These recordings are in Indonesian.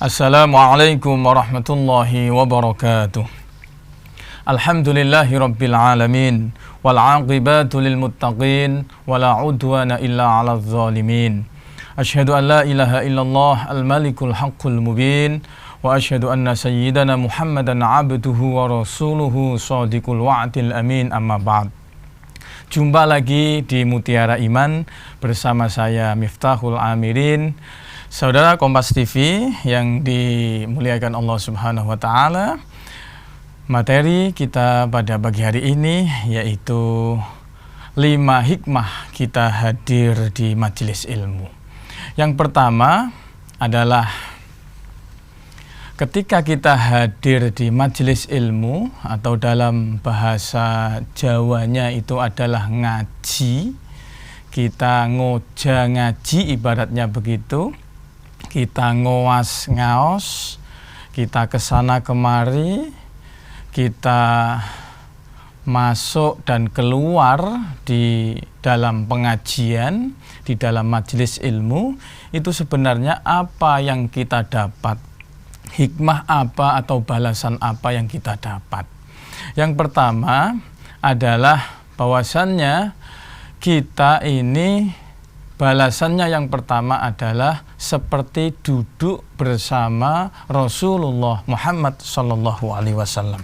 Assalamualaikum warahmatullahi wabarakatuh. Alhamdulillahi rabbil alamin, wal aqibatu lil muttaqin, wala udwana illa 'alal zalimin. Asyhadu an la ilaha illallah al-malikul haqqul mubin, wa asyhadu anna sayyidana Muhammadan 'abduhu wa rasuluhu shadiqul wa'dil amin, amma ba'd. Jumpa lagi di Mutiara Iman bersama saya Miftahul Amirin. Saudara Kompas TV yang dimuliakan Allah Subhanahu wa taala. Materi kita pada pagi hari ini yaitu 5 hikmah kita hadir di majelis ilmu. Yang pertama adalah ketika kita hadir di majelis ilmu, atau dalam bahasa Jawanya itu adalah ngaji. Kita ngoja ngaji, ibaratnya begitu. Kita ngoas ngaos, kita kesana kemari, kita masuk dan keluar di dalam pengajian, di dalam majelis ilmu. Itu sebenarnya apa yang kita dapat, hikmah apa atau balasan apa yang kita dapat. Yang pertama adalah bahwasannya kita ini, balasannya yang pertama adalah seperti duduk bersama Rasulullah Muhammad sallallahu alaihi wasallam.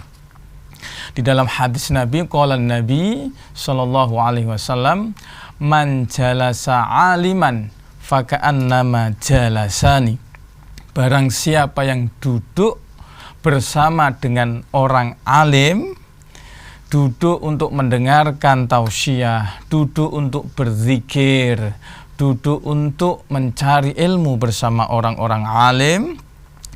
Di dalam hadis Nabi, qala Nabi sallallahu alaihi wasallam, man jalasa aliman faka'annama jalasani. Barang siapa yang duduk bersama dengan orang alim, duduk untuk mendengarkan tausiah, duduk untuk berzikir, duduk untuk mencari ilmu bersama orang-orang alim,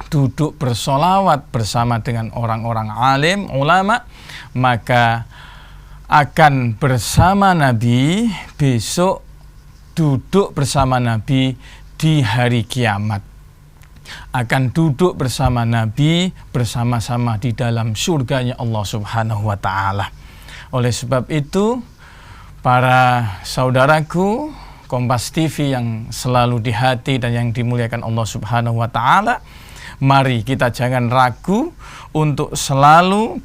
duduk bersolawat bersama dengan orang-orang alim, ulama, maka akan bersama Nabi besok, duduk bersama Nabi di hari kiamat. Akan duduk bersama Nabi bersama-sama di dalam surganya Allah Subhanahu wa ta'ala. Oleh sebab itu, para saudaraku Kompas TV yang selalu di hati dan yang dimuliakan Allah Subhanahu wa ta'ala, mari kita jangan ragu untuk selalu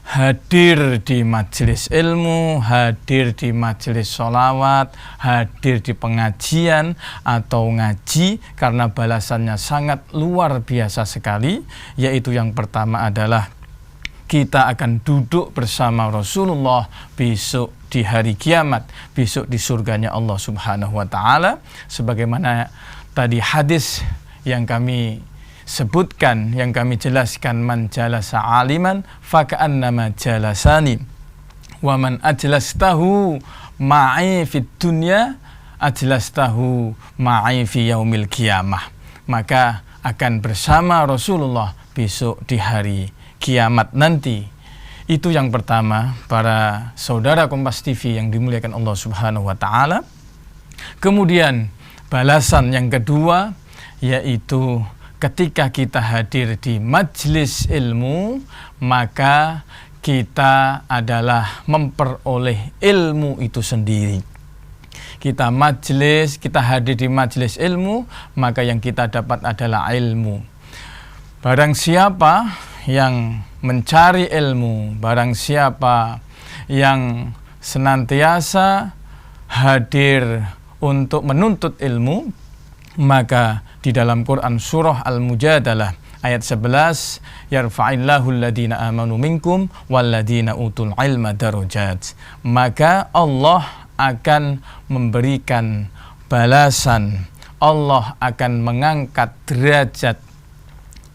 hadir di majelis ilmu, hadir di majelis sholawat, hadir di pengajian atau ngaji, karena balasannya sangat luar biasa sekali. Yaitu yang pertama adalah kita akan duduk bersama Rasulullah besok di hari kiamat, besok di surganya Allah Subhanahu wa ta'ala. Sebagaimana tadi hadis yang kami sebutkan, yang kami jelaskan, man jalasa aliman faka'annama jalasani, wa man ajlastahu ma'i fid dunya ajlastahu ma'i fi yaumil qiyamah. Maka akan bersama Rasulullah besok di hari kiamat nanti. Itu yang pertama, para saudara Kompas TV yang dimuliakan Allah Subhanahu wa ta'ala. Kemudian balasan yang kedua yaitu ketika kita hadir di majelis ilmu, maka kita adalah memperoleh ilmu itu sendiri. Kita hadir di majelis ilmu, maka yang kita dapat adalah ilmu. Barang siapa yang mencari ilmu, barang siapa yang senantiasa hadir untuk menuntut ilmu, maka di dalam Quran surah Al-Mujadalah ayat 11, yarfa'illahu alladhina amanu minkum walladhina utul ilma darajat. Maka Allah akan memberikan balasan, Allah akan mengangkat derajat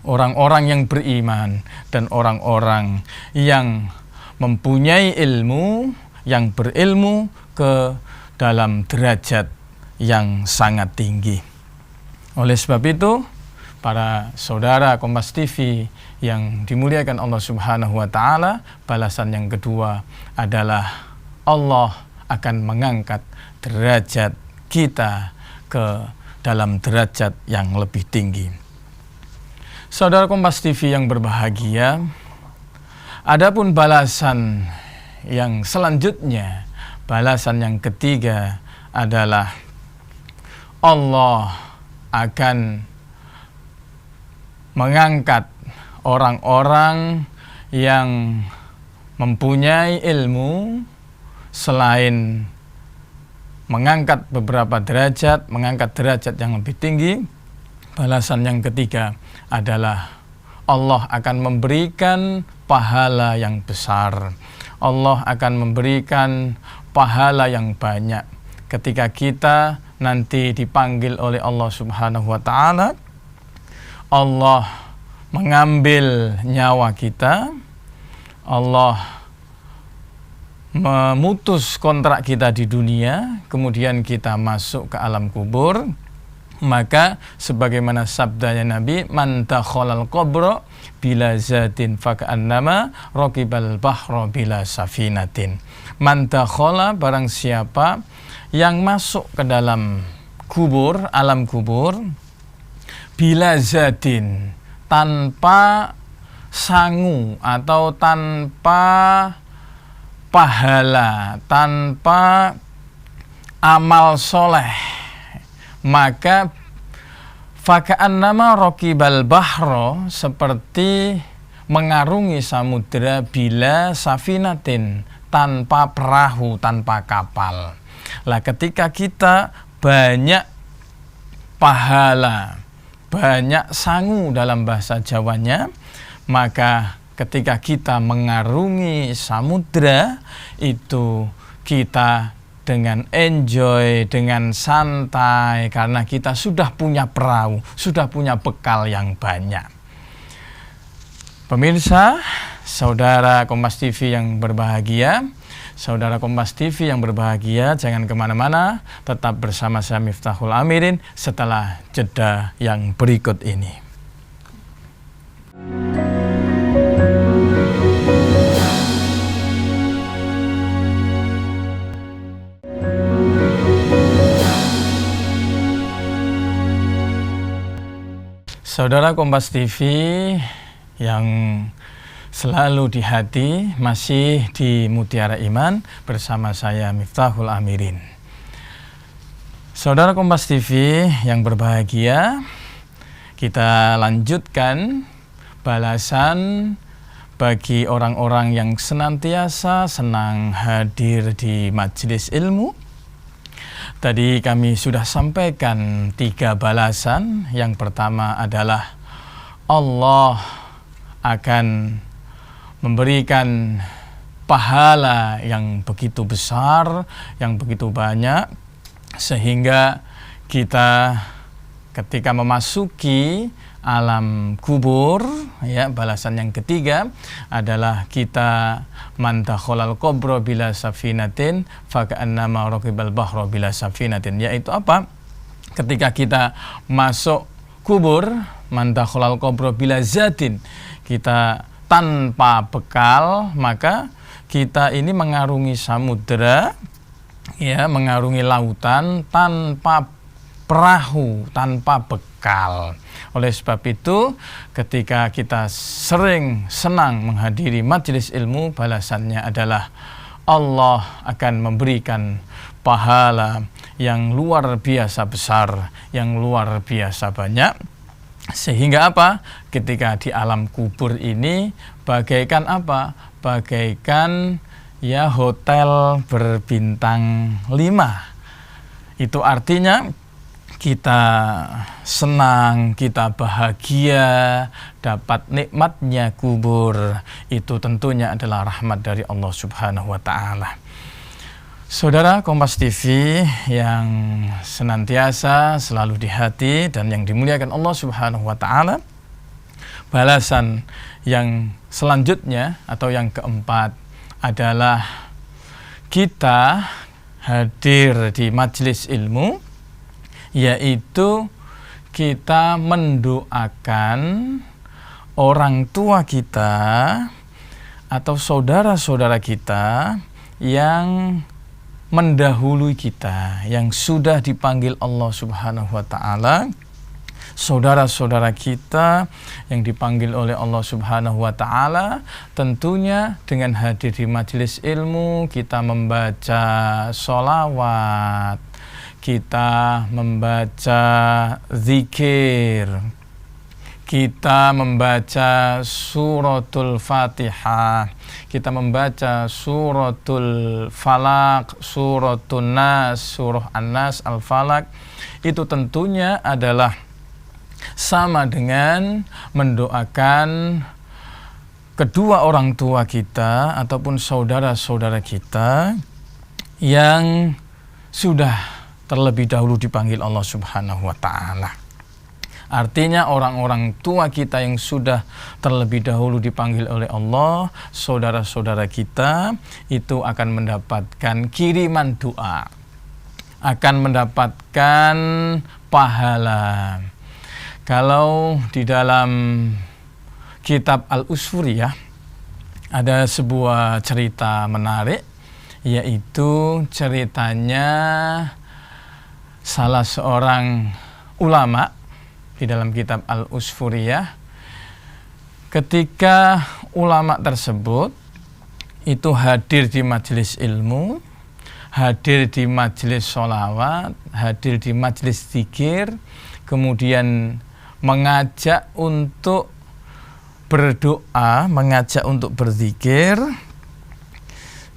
orang-orang yang beriman dan orang-orang yang mempunyai ilmu, yang berilmu ke dalam derajat yang sangat tinggi. Oleh sebab itu, para saudara Kompas TV yang dimuliakan Allah Subhanahu wa ta'ala, balasan yang kedua adalah Allah akan mengangkat derajat kita ke dalam derajat yang lebih tinggi. Saudara Kompas TV yang berbahagia, adapun balasan yang selanjutnya, balasan yang ketiga adalah Allah akan mengangkat orang-orang yang mempunyai ilmu, selain mengangkat beberapa derajat, mengangkat derajat yang lebih tinggi, balasan yang ketiga adalah Allah akan memberikan pahala yang besar. Allah akan memberikan pahala yang banyak ketika kita nanti dipanggil oleh Allah Subhanahu wa taala. Allah mengambil nyawa kita, Allah memutus kontrak kita di dunia, kemudian kita masuk ke alam kubur. Maka sebagaimana sabdanya Nabi, man dakhalal qabra bila zatin faka'annama raqibal bahra bila safinatin. Man dakhala, barang siapa yang masuk ke dalam kubur, alam kubur, bila zatin, tanpa sangu atau tanpa pahala, tanpa amal soleh, maka faka'annama raqibal bahro, seperti mengarungi samudera bila safinatin, tanpa perahu, tanpa kapal. Lah ketika kita banyak pahala, banyak sangu dalam bahasa Jawanya, maka ketika kita mengarungi samudra itu kita dengan enjoy, dengan santai, karena kita sudah punya perahu, sudah punya bekal yang banyak. Pemirsa, saudara Kompas TV yang berbahagia, saudara Kompas TV yang berbahagia, jangan kemana-mana, tetap bersama saya Miftahul Amirin setelah jeda yang berikut ini. Saudara Kompas TV yang selalu di hati, masih di Mutiara Iman bersama saya Miftahul Amirin. Saudara Kompas TV yang berbahagia, kita lanjutkan balasan bagi orang-orang yang senantiasa senang hadir di majelis ilmu. Tadi kami sudah sampaikan 3 balasan. Yang pertama adalah Allah akan memberikan pahala yang begitu besar, yang begitu banyak, sehingga kita ketika memasuki alam kubur, ya, balasan yang ketiga adalah kita man dakhalal qabra bila safinatin faka'annama raqibal bahra bila safinatin, yaitu apa? Ketika kita masuk kubur, man dakhalal qabra bila zatin, kita tanpa bekal, maka kita ini mengarungi samudera, ya, mengarungi lautan tanpa perahu, tanpa bekal. Oleh sebab itu, ketika kita sering senang menghadiri majelis ilmu, balasannya adalah Allah akan memberikan pahala yang luar biasa besar, yang luar biasa banyak. Sehingga apa? Ketika di alam kubur ini bagaikan apa? Bagaikan, ya, hotel berbintang 5. Itu artinya kita senang, kita bahagia, dapat nikmatnya kubur. Itu tentunya adalah rahmat dari Allah Subhanahu wa ta'ala. Saudara Kompas TV yang senantiasa selalu di hati dan yang dimuliakan Allah Subhanahu wa ta'ala, balasan yang selanjutnya atau yang keempat adalah kita hadir di majelis ilmu, yaitu kita mendoakan orang tua kita atau saudara-saudara kita yang mendahului kita, yang sudah dipanggil Allah Subhanahu wa ta'ala. Saudara-saudara kita yang dipanggil oleh Allah Subhanahu wa ta'ala, tentunya dengan hadir di majelis ilmu kita membaca sholawat, kita membaca zikir, kita membaca suratul Fatihah, kita membaca suratul Falaq, suratul Nas, surah An-Nas, Al-Falaq, itu tentunya adalah sama dengan mendoakan kedua orang tua kita ataupun saudara-saudara kita yang sudah terlebih dahulu dipanggil Allah Subhanahu wa ta'ala. Artinya orang-orang tua kita yang sudah terlebih dahulu dipanggil oleh Allah, saudara-saudara kita itu akan mendapatkan kiriman doa, akan mendapatkan pahala. Kalau di dalam kitab Al-Usfuriyah ada sebuah cerita menarik, yaitu ceritanya salah seorang ulama di dalam kitab Al-Usfuriyah. Ketika ulama tersebut itu hadir di majelis ilmu, hadir di majelis sholawat, hadir di majelis zikir, kemudian mengajak untuk berdoa, mengajak untuk berzikir.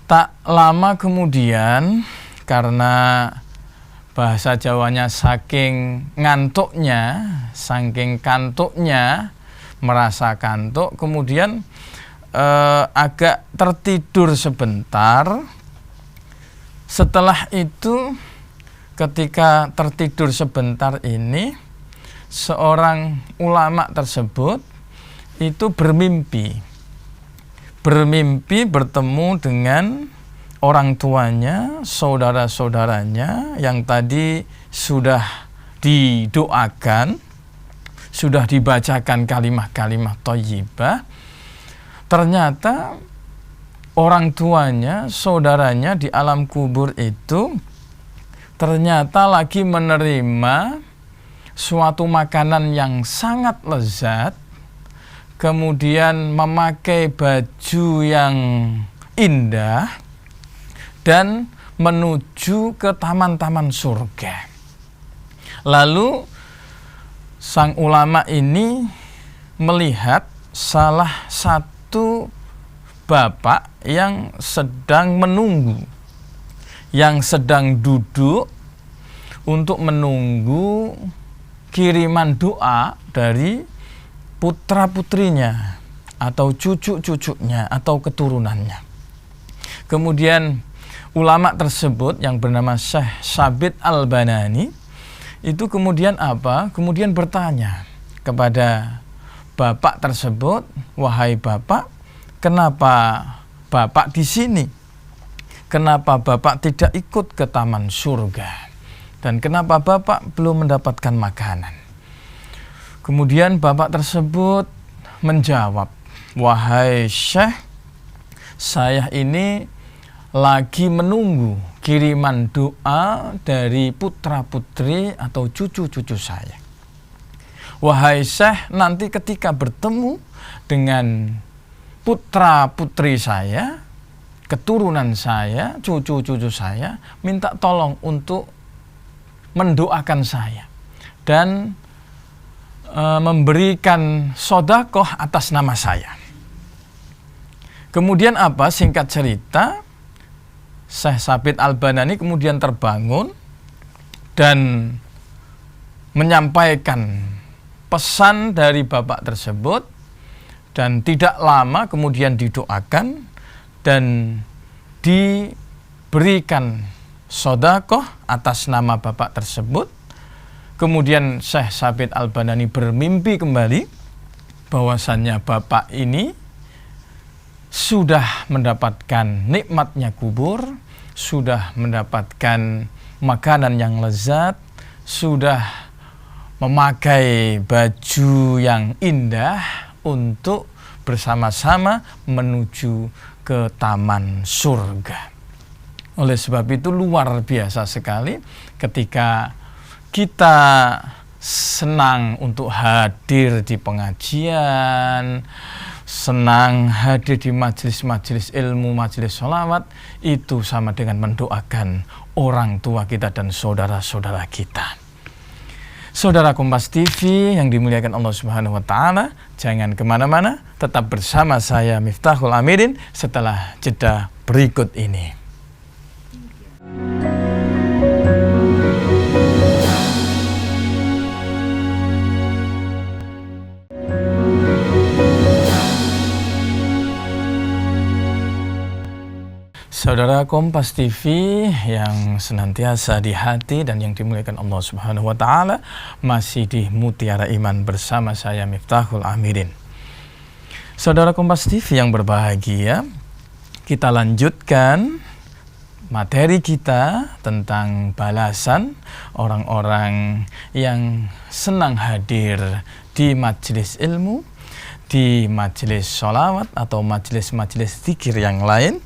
Tak lama kemudian, karena bahasa Jawanya saking ngantuknya, saking kantuknya, merasa kantuk, kemudian agak tertidur sebentar. Setelah itu, ketika tertidur sebentar ini, seorang ulama tersebut itu bermimpi bertemu dengan orang tuanya, saudara-saudaranya yang tadi sudah didoakan, sudah dibacakan kalimah-kalimah thayyibah. Ternyata orang tuanya, saudaranya di alam kubur itu ternyata lagi menerima suatu makanan yang sangat lezat, kemudian memakai baju yang indah, dan menuju ke taman-taman surga. Lalu sang ulama ini melihat salah satu bapak yang sedang menunggu, yang sedang duduk untuk menunggu kiriman doa dari putra-putrinya atau cucu-cucunya atau keturunannya. Kemudian ulama tersebut yang bernama Syekh Sabit Al-Banani itu kemudian apa? Kemudian bertanya kepada bapak tersebut, "Wahai bapak, kenapa bapak di sini? Kenapa bapak tidak ikut ke taman surga? Dan kenapa bapak belum mendapatkan makanan?" Kemudian bapak tersebut menjawab, "Wahai Syekh, saya ini lagi menunggu kiriman doa dari putra-putri atau cucu-cucu saya. Wahai Syekh, nanti ketika bertemu dengan putra-putri saya, keturunan saya, cucu-cucu saya, minta tolong untuk mendoakan saya dan memberikan sodakoh atas nama saya." Kemudian apa? Singkat cerita, Syekh Sabit Al-Banani kemudian terbangun dan menyampaikan pesan dari bapak tersebut, dan tidak lama kemudian didoakan dan diberikan sodakoh atas nama bapak tersebut. Kemudian Syekh Sabit Al-Banani bermimpi kembali bahwasannya bapak ini sudah mendapatkan nikmatnya kubur, sudah mendapatkan makanan yang lezat, sudah memakai baju yang indah untuk bersama-sama menuju ke taman surga. Oleh sebab itu luar biasa sekali ketika kita senang untuk hadir di pengajian, senang hadir di majelis-majelis ilmu, majelis sholawat, itu sama dengan mendoakan orang tua kita dan saudara-saudara kita. Saudara Kompas TV yang dimuliakan Allah Subhanahu wa Ta'ala, jangan kemana-mana, tetap bersama saya Miftahul Amirin setelah jeda berikut ini. Saudara Kompas TV yang senantiasa di hati dan yang dimuliakan Allah Subhanahu wa Ta'ala, masih di Mutiara Iman bersama saya Miftahul Amirin. Saudara Kompas TV yang berbahagia, kita lanjutkan materi kita tentang balasan orang-orang yang senang hadir di majelis ilmu, di majelis sholawat atau majelis-majelis zikir yang lain,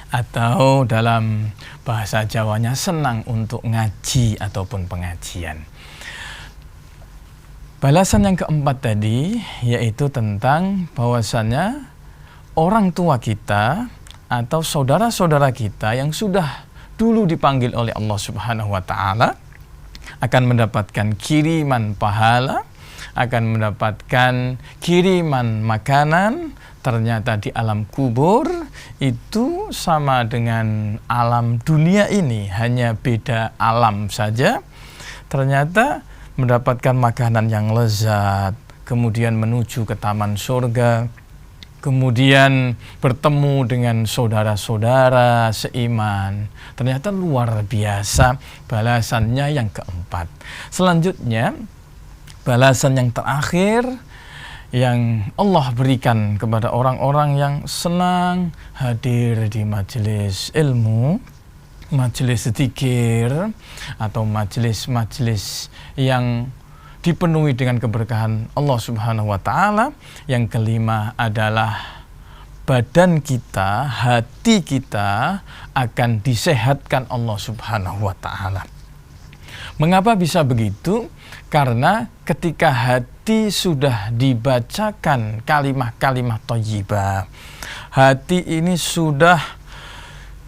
atau dalam bahasa Jawanya senang untuk ngaji ataupun pengajian. Balasan yang keempat tadi yaitu tentang bahwasannya orang tua kita atau saudara-saudara kita yang sudah dulu dipanggil oleh Allah Subhanahu wa Ta'ala akan mendapatkan kiriman pahala, akan mendapatkan kiriman makanan. Ternyata di alam kubur itu sama dengan alam dunia ini, hanya beda alam saja. Ternyata mendapatkan makanan yang lezat, kemudian menuju ke taman surga, kemudian bertemu dengan saudara-saudara seiman. Ternyata luar biasa balasannya yang keempat. Selanjutnya, balasan yang terakhir yang Allah berikan kepada orang-orang yang senang hadir di majelis ilmu, majelis zikir, atau majelis-majelis yang dipenuhi dengan keberkahan Allah Subhanahu wa Ta'ala. Yang kelima adalah badan kita, hati kita akan disehatkan Allah Subhanahu wa Ta'ala. Mengapa bisa begitu? Karena ketika hati sudah dibacakan kalimah-kalimah thayyibah, hati ini sudah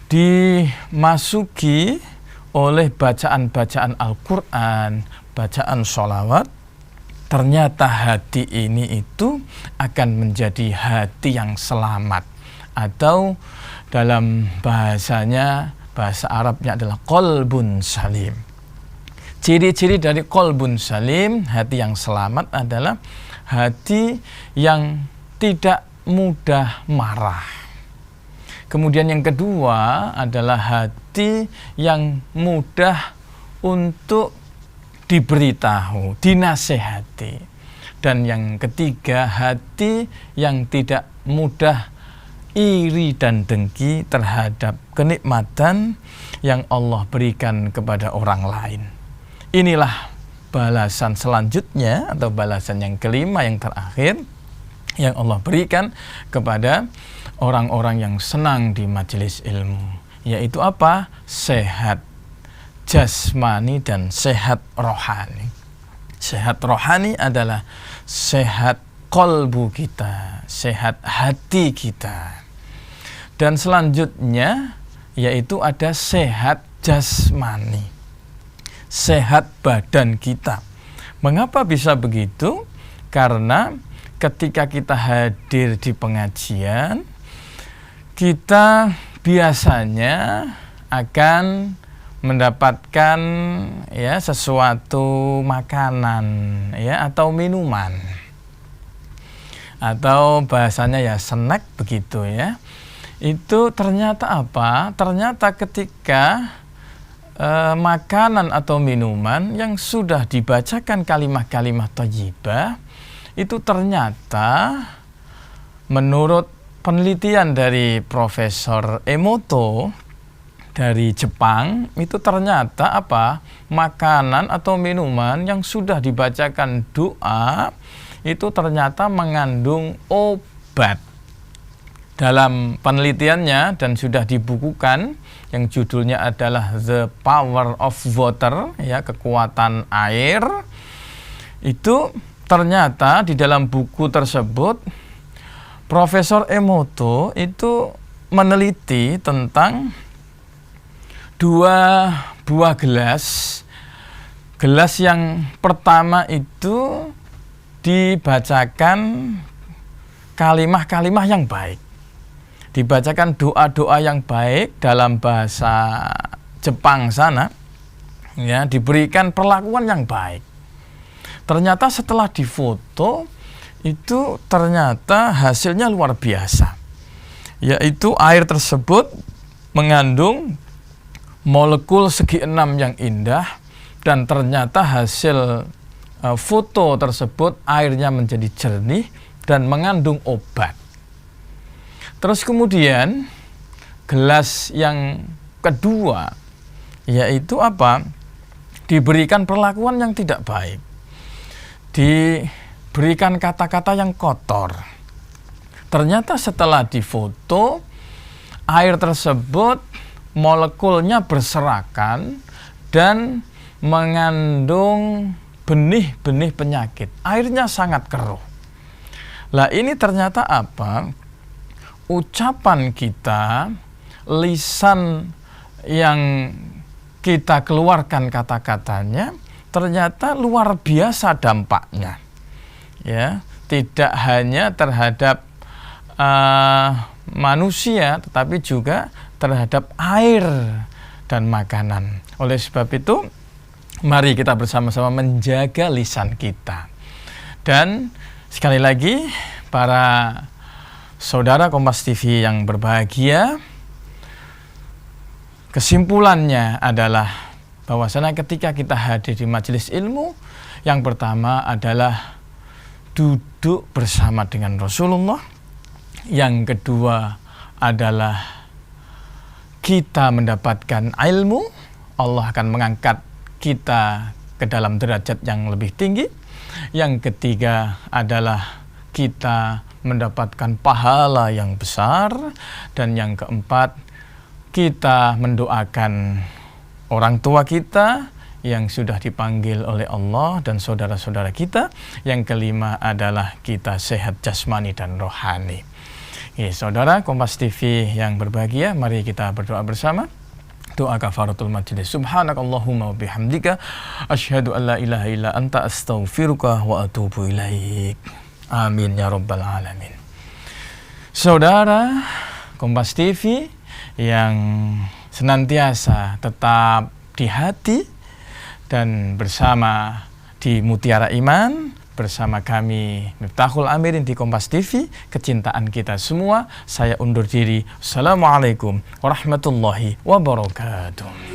dimasuki oleh bacaan-bacaan Al-Quran, bacaan sholawat, ternyata hati ini itu akan menjadi hati yang selamat, atau dalam bahasanya, bahasa Arabnya adalah qalbun salim. Ciri-ciri dari qalbun salim, hati yang selamat, adalah hati yang tidak mudah marah. Kemudian yang kedua adalah hati yang mudah untuk diberitahu, dinasehati. Dan yang ketiga, hati yang tidak mudah iri dan dengki terhadap kenikmatan yang Allah berikan kepada orang lain. Inilah balasan selanjutnya atau balasan yang kelima, yang terakhir yang Allah berikan kepada orang-orang yang senang di majelis ilmu, yaitu apa? Sehat jasmani dan sehat rohani. Sehat rohani adalah sehat kolbu kita, sehat hati kita. Dan selanjutnya yaitu ada sehat jasmani, sehat badan kita. Mengapa bisa begitu? Karena ketika kita hadir di pengajian, kita biasanya akan mendapatkan sesuatu makanan atau minuman, atau bahasanya snack begitu ya. Itu ternyata apa? Ternyata ketika makanan atau minuman yang sudah dibacakan kalimah-kalimah thayyibah itu ternyata menurut penelitian dari Profesor Emoto dari Jepang, itu ternyata apa? Makanan atau minuman yang sudah dibacakan doa itu ternyata mengandung obat. Dalam penelitiannya dan sudah dibukukan yang judulnya adalah The Power of Water, kekuatan air. Itu ternyata di dalam buku tersebut Profesor Emoto itu meneliti tentang 2 buah gelas gelas yang pertama itu dibacakan kalimah-kalimah yang baik, dibacakan doa-doa yang baik dalam bahasa Jepang sana, ya, diberikan perlakuan yang baik. Ternyata setelah difoto itu ternyata hasilnya luar biasa, yaitu air tersebut mengandung molekul segi enam yang indah, dan ternyata hasil foto tersebut airnya menjadi jernih dan mengandung obat. Terus kemudian gelas yang kedua yaitu apa? Diberikan perlakuan yang tidak baik, diberikan kata-kata yang kotor. Ternyata setelah difoto, air tersebut molekulnya berserakan dan mengandung benih-benih penyakit. Airnya sangat keruh. Lah ini ternyata apa? Ucapan kita, lisan yang kita keluarkan kata-katanya ternyata luar biasa dampaknya. Ya, tidak hanya terhadap manusia, tetapi juga terhadap air dan makanan. Oleh sebab itu, mari kita bersama-sama menjaga lisan kita. Dan sekali lagi, para saudara Kompas TV yang berbahagia, kesimpulannya adalah bahwasanya ketika kita hadir di majelis ilmu, yang pertama adalah duduk bersama dengan Rasulullah. Yang kedua adalah kita mendapatkan ilmu, Allah akan mengangkat kita ke dalam derajat yang lebih tinggi. Yang ketiga adalah kita mendapatkan pahala yang besar. Dan yang keempat, kita mendoakan orang tua kita yang sudah dipanggil oleh Allah dan saudara-saudara kita. Yang kelima adalah kita sehat jasmani dan rohani. Saudara Kompas TV yang berbahagia, mari kita berdoa bersama. Doa kafaratul majlis. Subhanakallahumma wa bihamdika asyhadu an la ilaha illa anta astaghfiruka wa atubu ilaik. Amin ya rabbal alamin. Saudara Kompas TV yang senantiasa tetap di hati dan bersama di Mutiara Iman, bersama kami Miftahul Amirin di Kompas TV, kecintaan kita semua. Saya undur diri. Assalamualaikum warahmatullahi wabarakatuh.